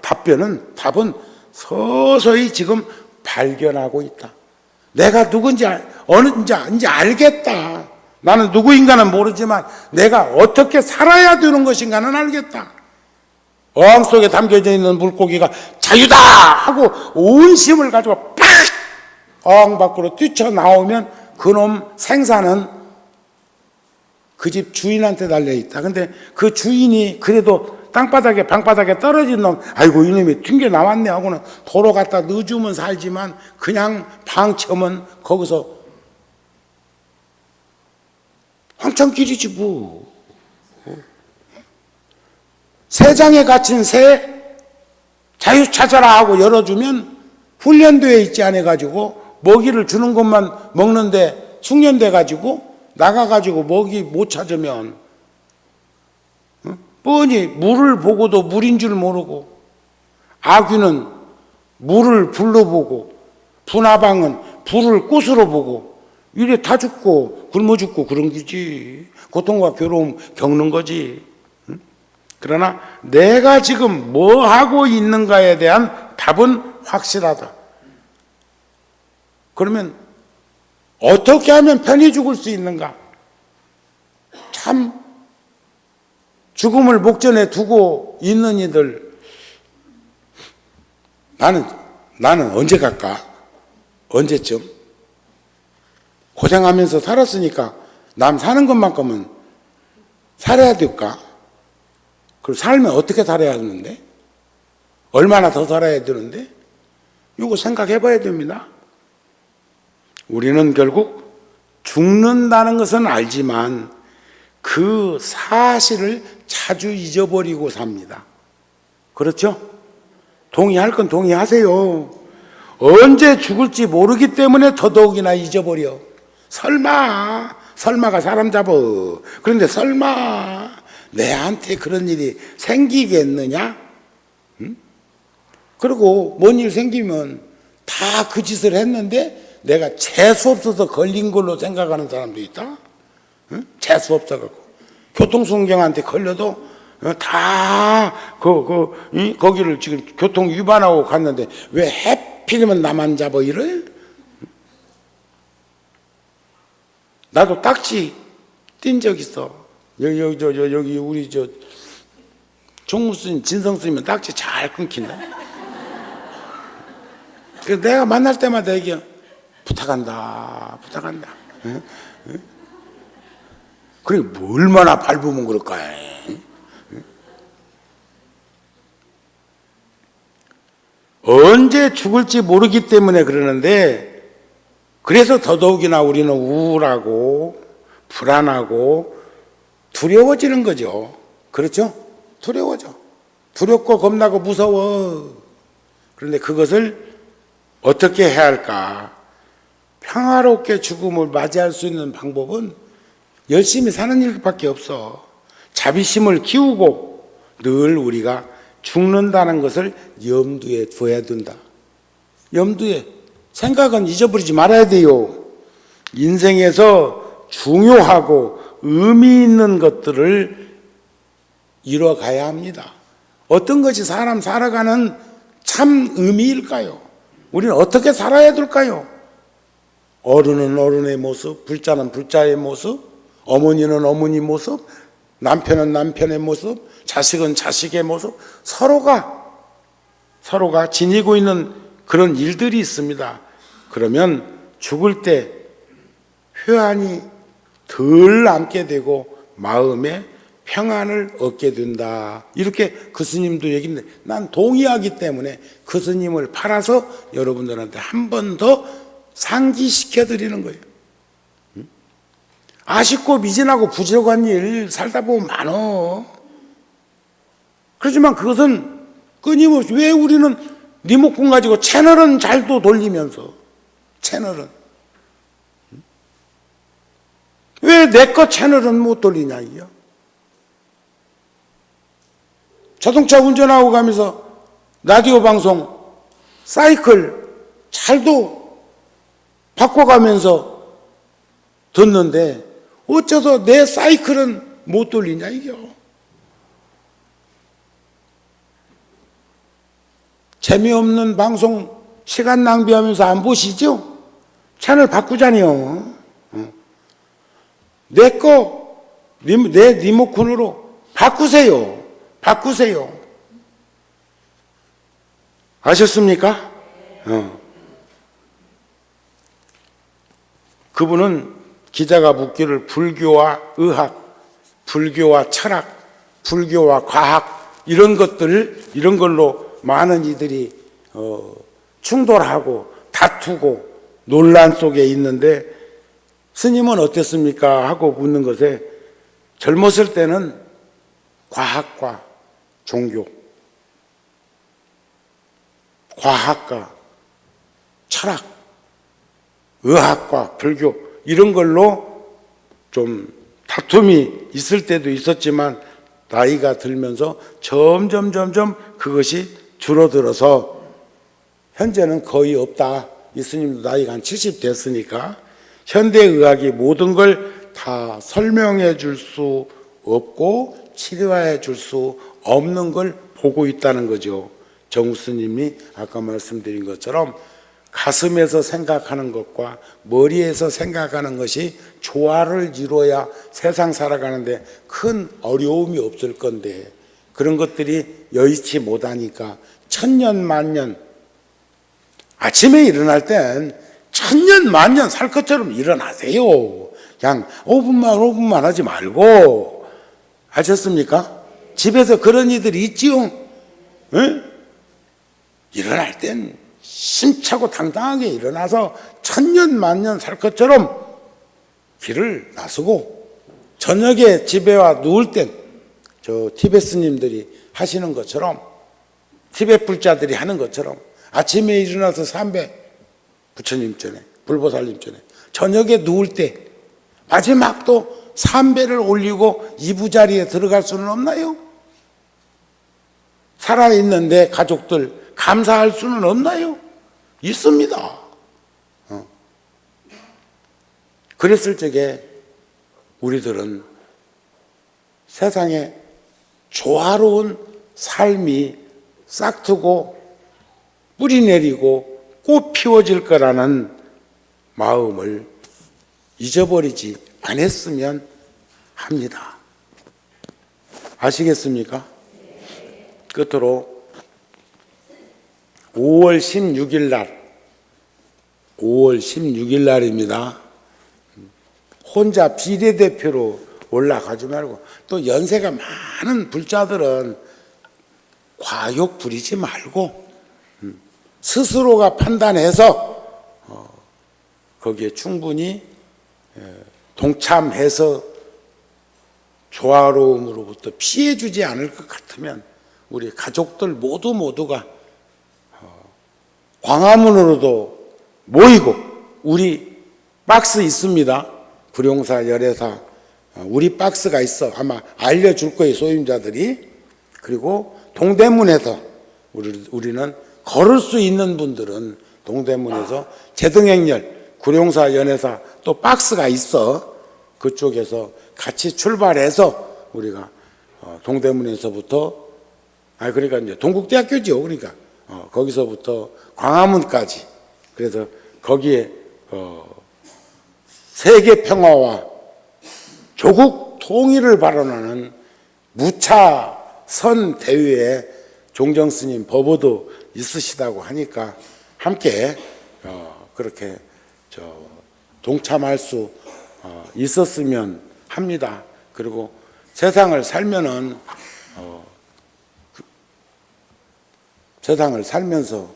답은 서서히 지금 발견하고 있다. 내가 누군지 이제 알겠다. 나는 누구인가는 모르지만 내가 어떻게 살아야 되는 것인가는 알겠다. 어항 속에 담겨져 있는 물고기가 자유다 하고 온 힘을 가지고 팍 어항 밖으로 뛰쳐나오면 그놈 생사는 그 집 주인한테 달려있다. 근데 그 주인이 그래도 방바닥에 떨어진 놈, 아이고 이놈이 튕겨나왔네 하고는 도로 갖다 넣어주면 살지만 그냥 방치하면 거기서 황천길이지 뭐. 새장에 갇힌 새 자유 찾아라 하고 열어주면 훈련되어 있지 않아가지고 먹이를 주는 것만 먹는데 숙련돼 가지고 나가가지고 먹이 못 찾으면 뻔히 물을 보고도 물인 줄 모르고, 아귀는 물을 불로 보고, 분화방은 불을 꽃으로 보고, 이래 다 죽고 굶어 죽고 그런 거지. 고통과 괴로움 겪는 거지. 그러나 내가 지금 뭐 하고 있는가에 대한 답은 확실하다. 그러면 어떻게 하면 편히 죽을 수 있는가? 참 죽음을 목전에 두고 있는 이들, 나는 언제 갈까? 언제쯤? 고생하면서 살았으니까 남 사는 것만큼은 살아야 될까? 그럼 살면 어떻게 살아야 하는데? 얼마나 더 살아야 되는데? 이거 생각해 봐야 됩니다. 우리는 결국 죽는다는 것은 알지만 그 사실을 자주 잊어버리고 삽니다. 그렇죠? 동의할 건 동의하세요. 언제 죽을지 모르기 때문에 더더욱이나 잊어버려. 설마가 사람 잡어. 그런데 설마 내한테 그런 일이 생기겠느냐? 그리고 뭔 일 생기면 다 그 짓을 했는데 내가 재수 없어서 걸린 걸로 생각하는 사람도 있다. 재수 없어갖고 교통순경한테 걸려도 다 거기를 지금 교통 위반하고 갔는데 왜 해필이면 나만 잡아 이래? 나도 딱지 띈 적 있어. 여기 우리 총무스님 진성스님은 딱지 잘 끊긴다. 그래서 내가 만날 때마다 얘기해. 부탁한다. 응? 그래, 얼마나 밟으면 그럴까? 언제 죽을지 모르기 때문에 그러는데, 그래서 더더욱이나 우리는 우울하고 불안하고 두려워지는 거죠. 그렇죠? 두려워져. 두렵고 겁나고 무서워. 그런데 그것을 어떻게 해야 할까? 평화롭게 죽음을 맞이할 수 있는 방법은 열심히 사는 일밖에 없어. 자비심을 키우고 늘 우리가 죽는다는 것을 염두에 둬야 된다. 염두에. 생각은 잊어버리지 말아야 돼요. 인생에서 중요하고 의미 있는 것들을 이뤄가야 합니다. 어떤 것이 사람 살아가는 참 의미일까요? 우리는 어떻게 살아야 될까요? 어른은 어른의 모습, 불자는 불자의 모습, 어머니는 어머니 모습, 남편은 남편의 모습, 자식은 자식의 모습, 서로가 지니고 있는 그런 일들이 있습니다. 그러면 죽을 때 회한이 덜 남게 되고 마음에 평안을 얻게 된다. 이렇게 그 스님도 얘기했는데 난 동의하기 때문에 그 스님을 팔아서 여러분들한테 한 번 더 상기시켜 드리는 거예요. 아쉽고 미진하고 부족한 일 살다 보면 많어. 그렇지만 그것은 끊임없이. 왜 우리는 리모컨 가지고 채널은 잘도 돌리면서, 채널은 왜 내 거 채널은 못 돌리냐 이요. 자동차 운전하고 가면서 라디오 방송 사이클 잘도 바꿔가면서 듣는데 어째서 내 사이클은 못 돌리냐 이겨. 재미없는 방송 시간 낭비하면서 안 보시죠? 채널 바꾸자니요. 내 리모컨으로 바꾸세요. 바꾸세요. 아셨습니까? 그분은 기자가 묻기를 불교와 의학, 불교와 철학, 불교와 과학 이런 걸로 많은 이들이 충돌하고 다투고 논란 속에 있는데 스님은 어땠습니까? 하고 묻는 것에 젊었을 때는 과학과 종교, 과학과 철학, 의학과 불교 이런 걸로 좀 다툼이 있을 때도 있었지만 나이가 들면서 점점 그것이 줄어들어서 현재는 거의 없다. 이 스님도 나이가 한 70 됐으니까 현대의학이 모든 걸 다 설명해 줄 수 없고 치료해 줄 수 없는 걸 보고 있다는 거죠. 정우 스님이 아까 말씀드린 것처럼 가슴에서 생각하는 것과 머리에서 생각하는 것이 조화를 이루어야 세상 살아가는데 큰 어려움이 없을 건데 그런 것들이 여의치 못하니까 천년 만년 아침에 일어날 땐 천년 만년 살 것처럼 일어나세요. 그냥 5분만 하지 말고. 아셨습니까? 집에서 그런 이들이 있지요. 응? 일어날 땐 힘차고 당당하게 일어나서 천년 만년 살 것처럼 길을 나서고 저녁에 집에 와 누울 땐 저 티베트 스님들이 하시는 것처럼 티베트 불자들이 하는 것처럼 아침에 일어나서 삼배 부처님 전에 불보살님 전에 저녁에 누울 때 마지막 또 삼배를 올리고 이부자리에 들어갈 수는 없나요? 살아있는데 가족들 감사할 수는 없나요? 있습니다. 그랬을 적에 우리들은 세상에 조화로운 삶이 싹트고 뿌리 내리고 꽃 피워질 거라는 마음을 잊어버리지 않았으면 합니다. 아시겠습니까? 끝으로 5월 16일 날입니다. 혼자 비례대표로 올라가지 말고 또 연세가 많은 불자들은 과욕 부리지 말고 스스로가 판단해서 거기에 충분히 동참해서 조화로움으로부터 피해주지 않을 것 같으면 우리 가족들 모두가 광화문으로도 모이고 우리 박스 있습니다. 불용사 열애사 우리 박스가 있어. 아마 알려줄 거예요. 소임자들이. 그리고 동대문에서 우리는 걸을 수 있는 분들은 동대문에서 제등행렬 구룡사 연애사 또 박스가 있어. 그쪽에서 같이 출발해서 우리가 동대문에서부터 그러니까 이제 동국대학교죠. 그러니까 거기서부터 광화문까지 그래서 거기에 세계 평화와 조국 통일을 발언하는 무차선 대회에 종정스님 법어도 있으시다고 하니까 함께 그렇게 동참할 수 있었으면 합니다. 그리고 세상을 살면은 세상을 살면서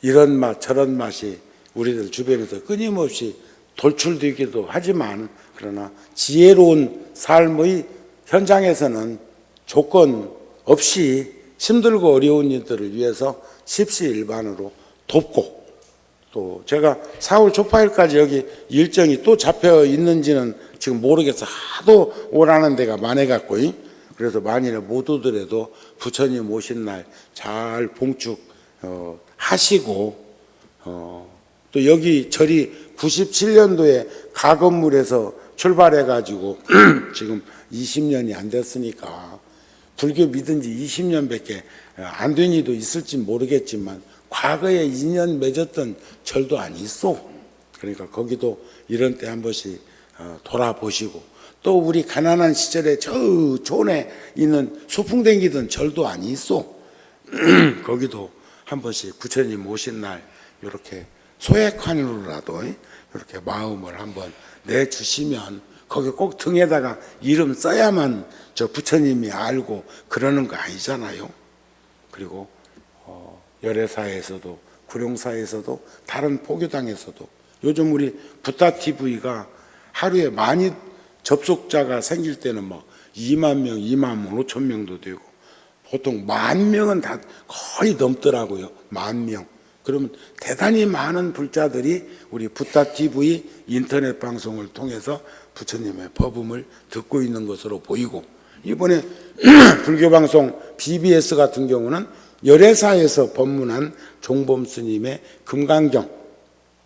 이런 맛 저런 맛이 우리들 주변에서 끊임없이 돌출되기도 하지만 그러나 지혜로운 삶의 현장에서는 조건 없이 힘들고 어려운 이들을 위해서 십시일반으로 돕고, 또 제가 4월 초파일까지 여기 일정이 또 잡혀 있는지는 지금 모르겠어. 하도 오라는 데가 많아갖고. 그래서 만일에 못 오더라도 부처님 오신 날 잘 봉축 하시고, 또 여기 절이 97년도에 가건물에서 출발해가지고 지금 20년이 안 됐으니까 불교 믿은 지 20년밖에 안 된 이도 있을지 모르겠지만 과거에 인연 맺었던 절도 안 있어. 그러니까 거기도 이런 때 한 번씩 돌아보시고, 또 우리 가난한 시절에 저 촌에 있는 소풍 댕기던 절도 안 있어. 거기도 한 번씩 부처님 오신 날 이렇게 소액환으로라도 이렇게 마음을 한번 내주시면, 거기 꼭 등에다가 이름 써야만 저 부처님이 알고 그러는 거 아니잖아요. 그리고 열애사에서도, 구룡사에서도, 다른 포교당에서도 요즘 우리 붓다TV가 하루에 많이 접속자가 생길 때는 뭐 2만 명, 2만 5천 명도 되고, 보통 10,000명은 다 거의 넘더라고요. 10,000명. 그러면 대단히 많은 불자들이 우리 붓다TV 인터넷 방송을 통해서 부처님의 법음을 듣고 있는 것으로 보이고, 이번에 불교방송 BBS 같은 경우는 열애사에서 법문한 종범 스님의 금강경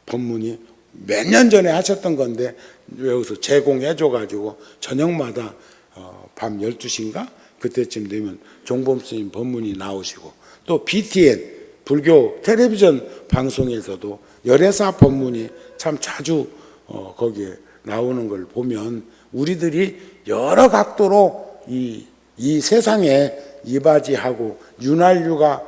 법문이 몇 년 전에 하셨던 건데 여기서 제공해 줘가지고 저녁마다 밤 12시인가 그때쯤 되면 종범 스님 법문이 나오시고, 또 BTN 불교 텔레비전 방송에서도 열애사 법문이 참 자주 거기에 나오는 걸 보면, 우리들이 여러 각도로 이 세상에 이바지하고 윤활유가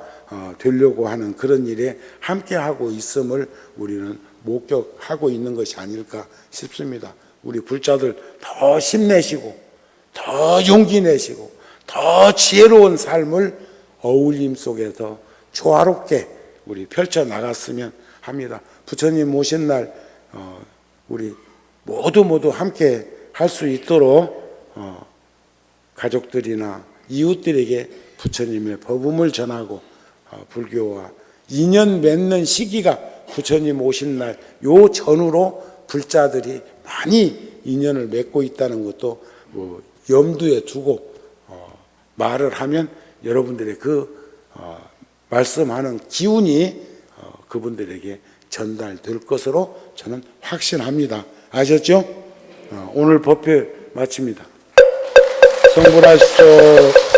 되려고 하는 그런 일에 함께하고 있음을 우리는 목격하고 있는 것이 아닐까 싶습니다. 우리 불자들 더 힘내시고, 더 용기 내시고, 더 지혜로운 삶을 어울림 속에서 조화롭게 우리 펼쳐 나갔으면 합니다. 부처님 오신 날 우리 모두 함께 할 수 있도록 가족들이나 이웃들에게 부처님의 법음을 전하고, 불교와 인연 맺는 시기가 부처님 오신 날 요 전후로 불자들이 많이 인연을 맺고 있다는 것도 염두에 두고 말을 하면 여러분들의 그 말씀하는 기운이 그분들에게 전달될 것으로 저는 확신합니다. 아셨죠? 오늘 법회 마칩니다. 성불하십시오.